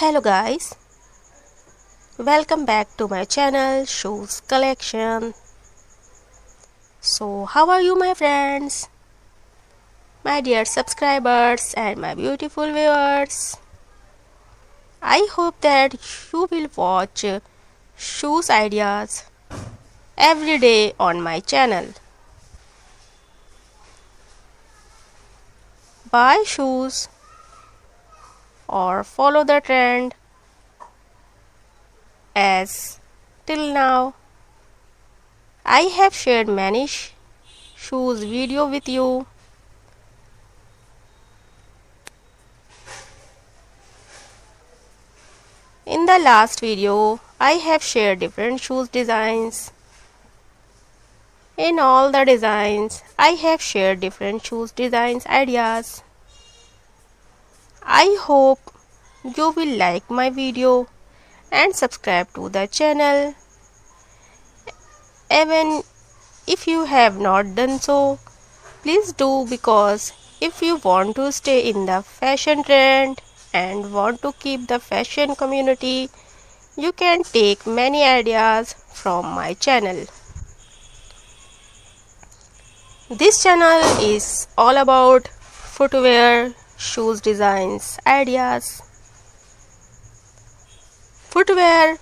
Hello guys, welcome back to my channel Shoes Collection. So how are you my friends, my dear subscribers and my beautiful viewers? I hope that you will watch shoes ideas every day on my channel. Buy shoes or follow the trend, as till now I have shared many shoes video with you. In the last video, I have shared different shoes designs. In all the designs, I have shared different shoes designs ideas. I hope you will like my video and subscribe to the channel. Even if you have not done so, please do, because if you want to stay in the fashion trend and want to keep the fashion community, you can take many ideas from my channel. This channel is all about footwear, shoes designs, ideas. Footwear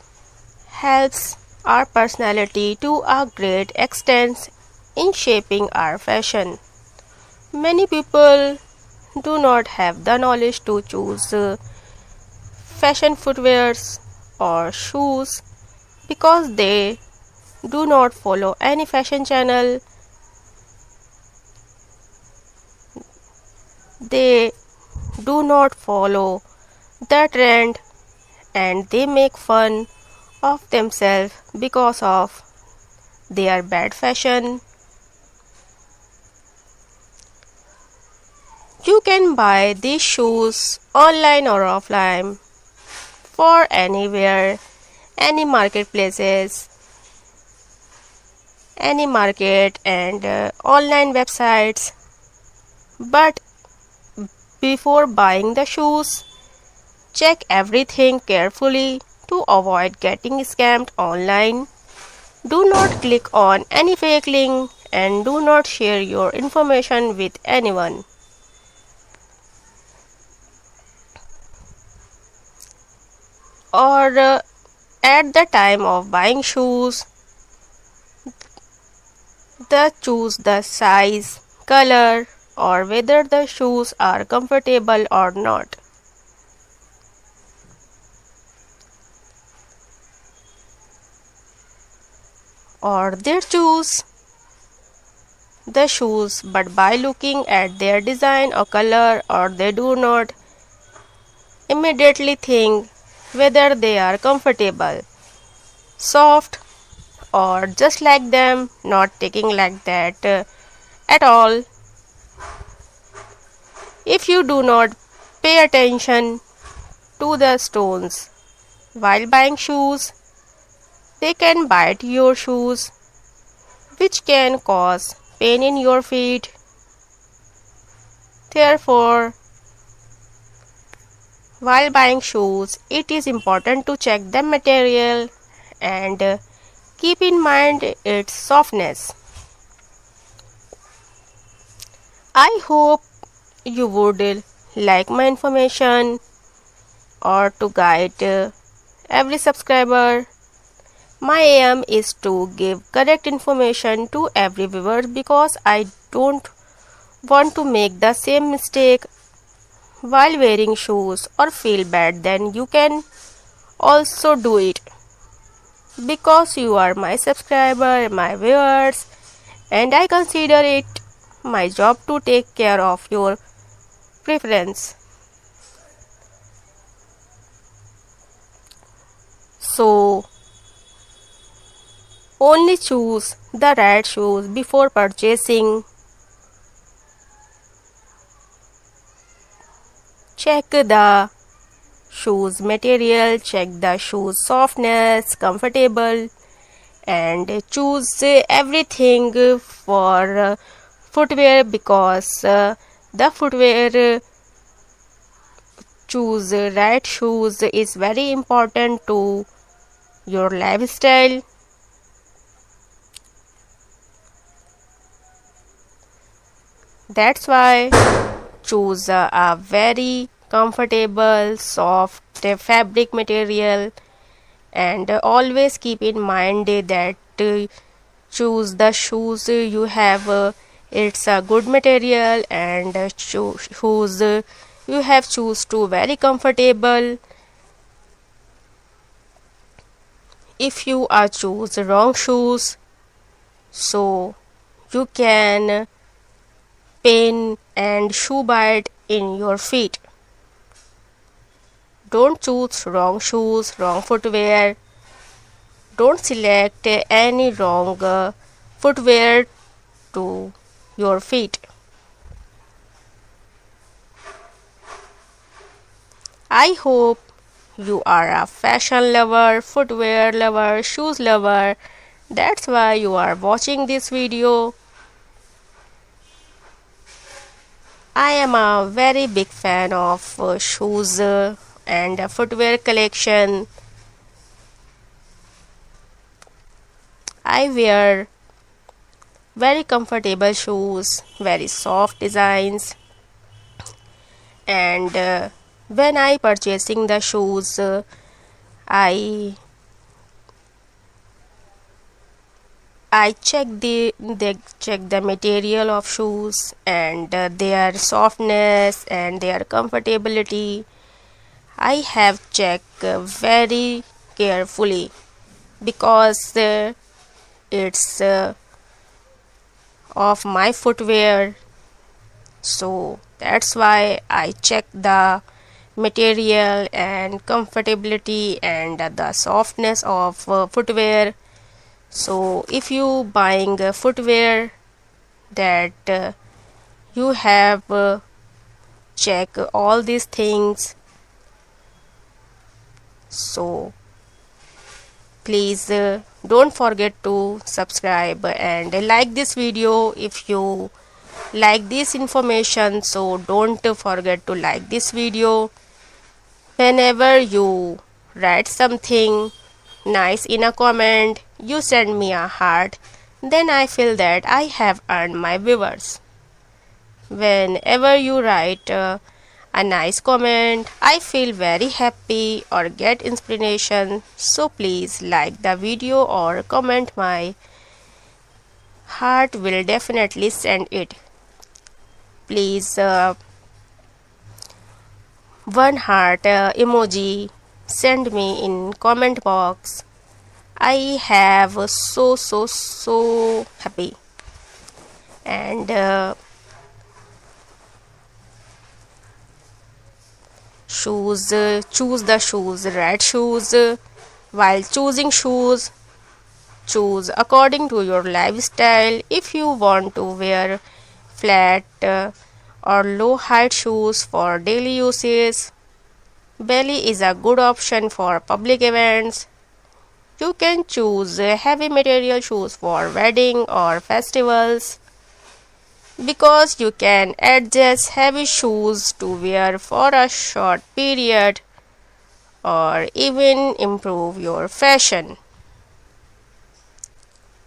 helps our personality to a great extent in shaping our fashion. Many people do not have the knowledge to choose fashion footwears or shoes because they do not follow any fashion channel. They do not follow the trend and they make fun of themselves because of their bad fashion. You can buy these shoes online or offline for anywhere, any marketplaces, any market and online websites. But before buying the shoes, check everything carefully to avoid getting scammed online. Do not click on any fake link and do not share your information with anyone. Or at the time of buying shoes, choose the size, color, or whether the shoes are comfortable or not. Or they choose the shoes but by looking at their design or color, or they do not immediately think whether they are comfortable, soft, or just like them, not taking like that at all. If you do not pay attention to the stones while buying shoes, they can bite your shoes, which can cause pain in your feet. Therefore, while buying shoes, it is important to check the material and keep in mind its softness. I hope you would like my information or to guide every subscriber. My aim is to give correct information to every viewer because I don't want to make the same mistake while wearing shoes or feel bad. Then you can also do it because you are my subscriber, my viewers, and I consider it my job to take care of your preference. So only choose the right shoes before purchasing. Check the shoes material, check the shoes softness, comfortable, and choose everything for footwear because the footwear choose right shoes is very important to your lifestyle. That's why choose a very comfortable, soft fabric material, and always keep in mind that choose the shoes you have. It's a good material, and shoes you have choose to very comfortable. If you are choose wrong shoes, so you can pain and shoe bite in your feet. Don't choose wrong shoes, wrong footwear. Don't select any wrong footwear to your feet. I hope you are a fashion lover, footwear lover, shoes lover. That's why you are watching this video. I am a very big fan of shoes and footwear collection. I wear very comfortable shoes, very soft designs, and when I purchasing the shoes, I check the material of shoes and their softness and their comfortability. I have checked very carefully because it's of my footwear, so that's why I check the material and comfortability and the softness of footwear. So if you buying footwear, that you have check all these things. So please don't forget to subscribe and like this video if you like this information. So don't forget to like this video. Whenever you write something nice in a comment, you send me a heart, then I feel that I have earned my viewers. Whenever you write a nice comment, I feel very happy or get inspiration. So please like the video or comment. My heart will definitely send it. Please one heart emoji send me in comment box. I have so happy. And shoes, choose the shoes, right shoes. While choosing shoes, choose according to your lifestyle. If you want to wear flat or low height shoes for daily uses, belly is a good option for public events. You can choose heavy material shoes for wedding or festivals, because you can adjust heavy shoes to wear for a short period or even improve your fashion.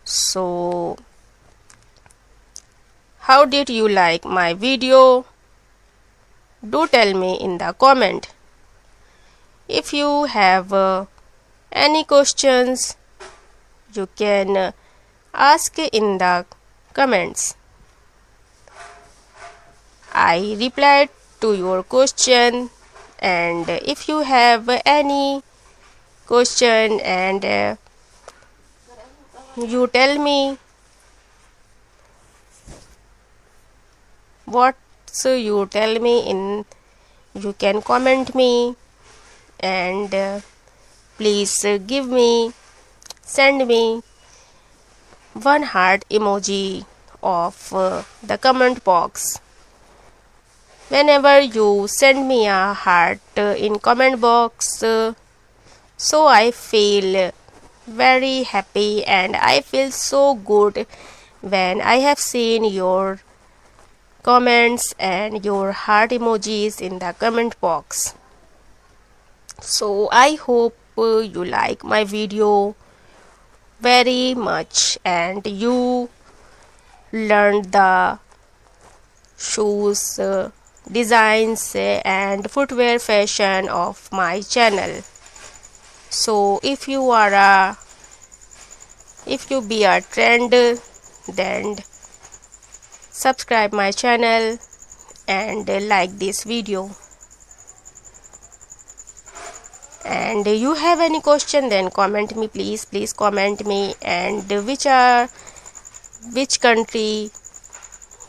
So, how did you like my video? Do tell me in the comment. If you have any questions, you can ask in the comments. I replied to your question, and if you have any question and you tell me what, so you tell me in, you can comment me, and please give me, send me one heart emoji of the comment box. Whenever you send me a heart in comment box, so I feel very happy and I feel so good when I have seen your comments and your heart emojis in the comment box. So I hope you like my video very much and you learned the shoes designs and footwear fashion of my channel. So if you be a trend, then subscribe my channel and like this video. And you have any question, then comment me, please comment me. And which country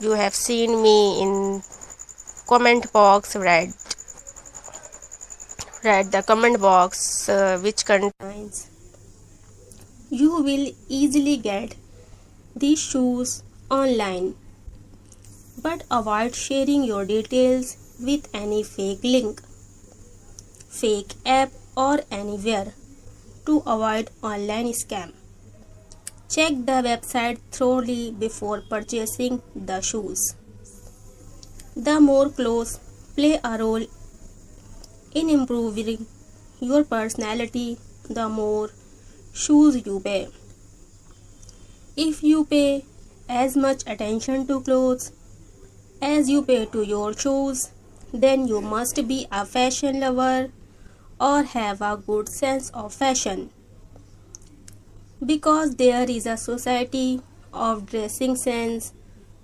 you have seen me in comment box. Write the comment box which country. You will easily get these shoes online, but avoid sharing your details with any fake link, fake app or anywhere to avoid online scam. Check the website thoroughly before purchasing the shoes. The more clothes play a role in improving your personality, the more shoes you pay. If you pay as much attention to clothes as you pay to your shoes, then you must be a fashion lover or have a good sense of fashion. Because there is a society of dressing sense,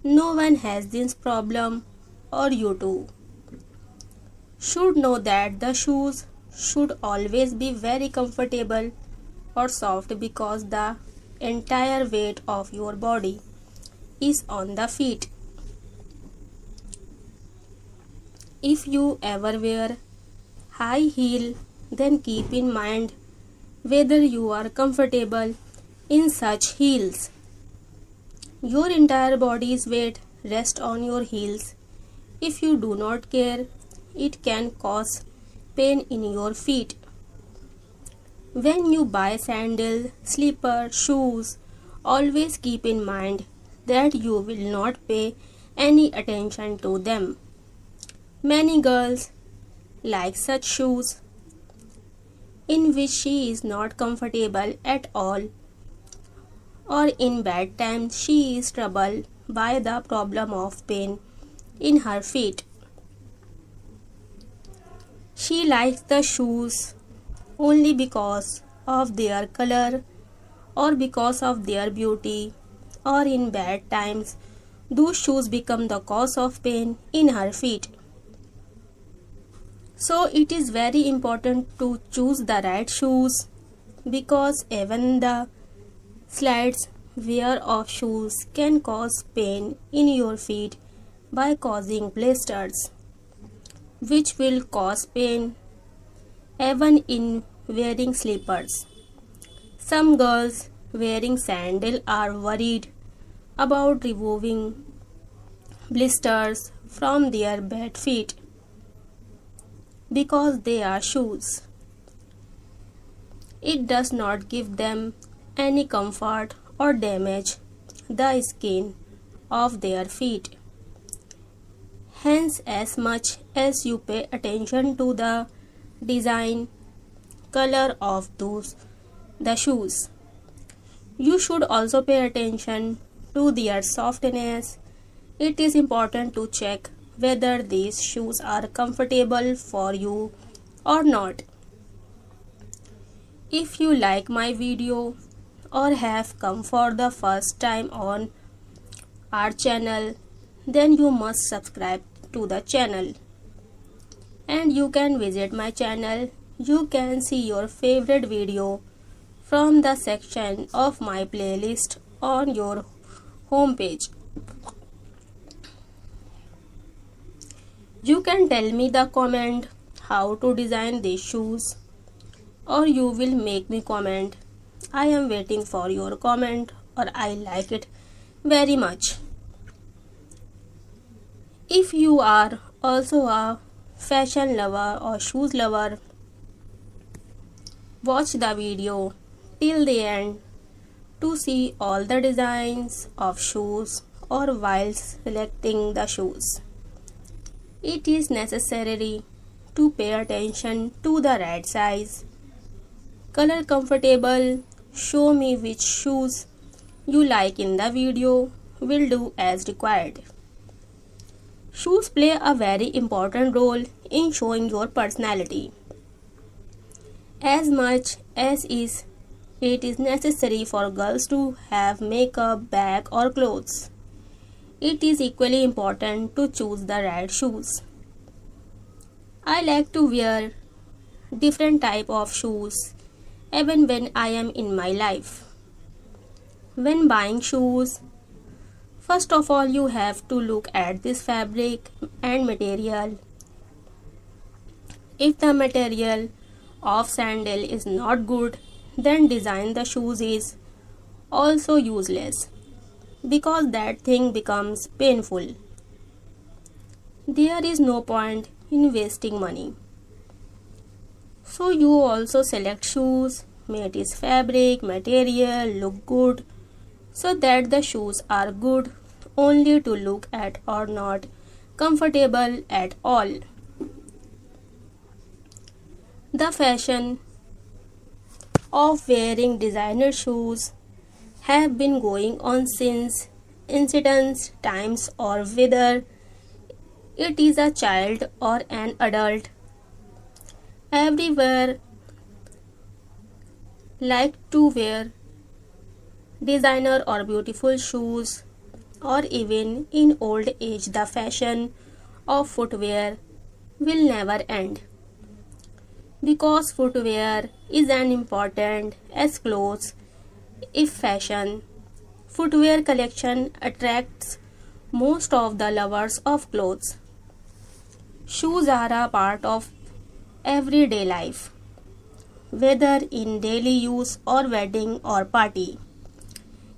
no one has this problem, or you too should know that the shoes should always be very comfortable or soft, because the entire weight of your body is on the feet. If you ever wear high heel, then keep in mind whether you are comfortable in such heels. Your entire body's weight rests on your heels. If you do not care, it can cause pain in your feet. When you buy sandals, slippers, shoes, always keep in mind that you will not pay any attention to them. Many girls like such shoes in which she is not comfortable at all, or in bad times she is troubled by the problem of pain in her feet. She likes the shoes only because of their color or because of their beauty, or in bad times those shoes become the cause of pain in her feet. So it is very important to choose the right shoes, because even the slight wear of shoes can cause pain in your feet by causing blisters, which will cause pain even in wearing slippers. Some girls wearing sandals are worried about removing blisters from their bad feet because they are shoes. It does not give them any comfort or damage the skin of their feet. Hence, as much as you pay attention to the design, color of the shoes, you should also pay attention to their softness. It is important to check whether these shoes are comfortable for you or not. If you like my video or have come for the first time on our channel, then you must subscribe to the channel. And you can visit my channel. You can see your favorite video from the section of my playlist on your homepage. You can tell me the comment how to design these shoes, or you will make me comment. I am waiting for your comment, or I like it very much. If you are also a fashion lover or shoes lover, watch the video till the end to see all the designs of shoes, or while selecting the shoes. It is necessary to pay attention to the right size, color comfortable, show me which shoes you like in the video, will do as required. Shoes play a very important role in showing your personality. As much as it is necessary for girls to have makeup, bag or clothes, it is equally important to choose the right shoes. I like to wear different type of shoes even when I am in my life. When buying shoes, first of all you have to look at this fabric and material. If the material of sandal is not good, then design the shoes is also useless because that thing becomes painful. There is no point in wasting money. So you also select shoes, made is fabric, material, look good, so that the shoes are good only to look at or not comfortable at all. The fashion of wearing designer shoes have been going on since ancient times, or whether it is a child or an adult. Everywhere like to wear designer or beautiful shoes, or even in old age the fashion of footwear will never end, because footwear is as important as clothes. If fashion footwear collection attracts most of the lovers of clothes, shoes are a part of everyday life, whether in daily use or wedding or party.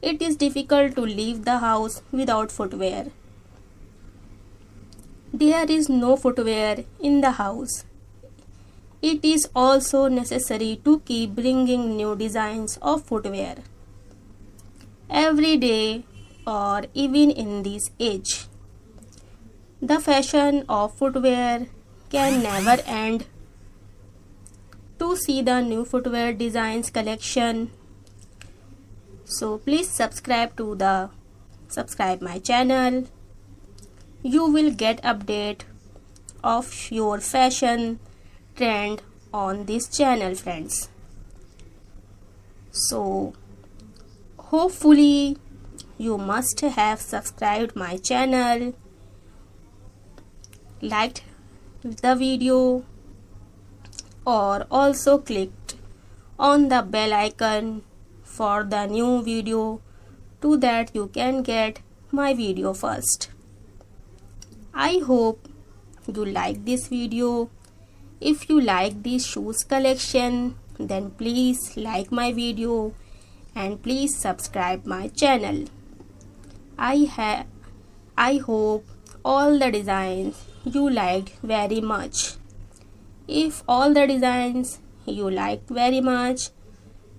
It is difficult to leave the house without footwear. There is no footwear in the house. It is also necessary to keep bringing new designs of footwear every day, or even in this age. The fashion of footwear can never end. To see the new footwear designs collection, so please subscribe my channel. You will get update of your fashion trend on this channel, friends. So hopefully you must have subscribed my channel, liked the video, or also clicked on the bell icon for the new video, so that you can get my video first. I hope you like this video. If you like this shoes collection, then please like my video and please subscribe my channel. I hope all the designs you liked very much. If all the designs you liked very much,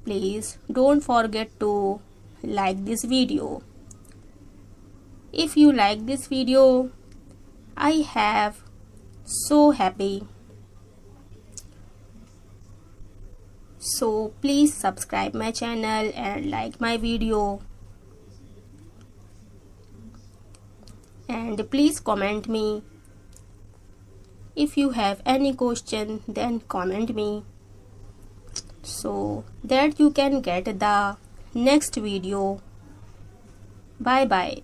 please don't forget to like this video. If you like this video, I have so happy. So please subscribe my channel and like my video, and please comment me. If you have any question, then comment me, so that you can get the next video. Bye bye.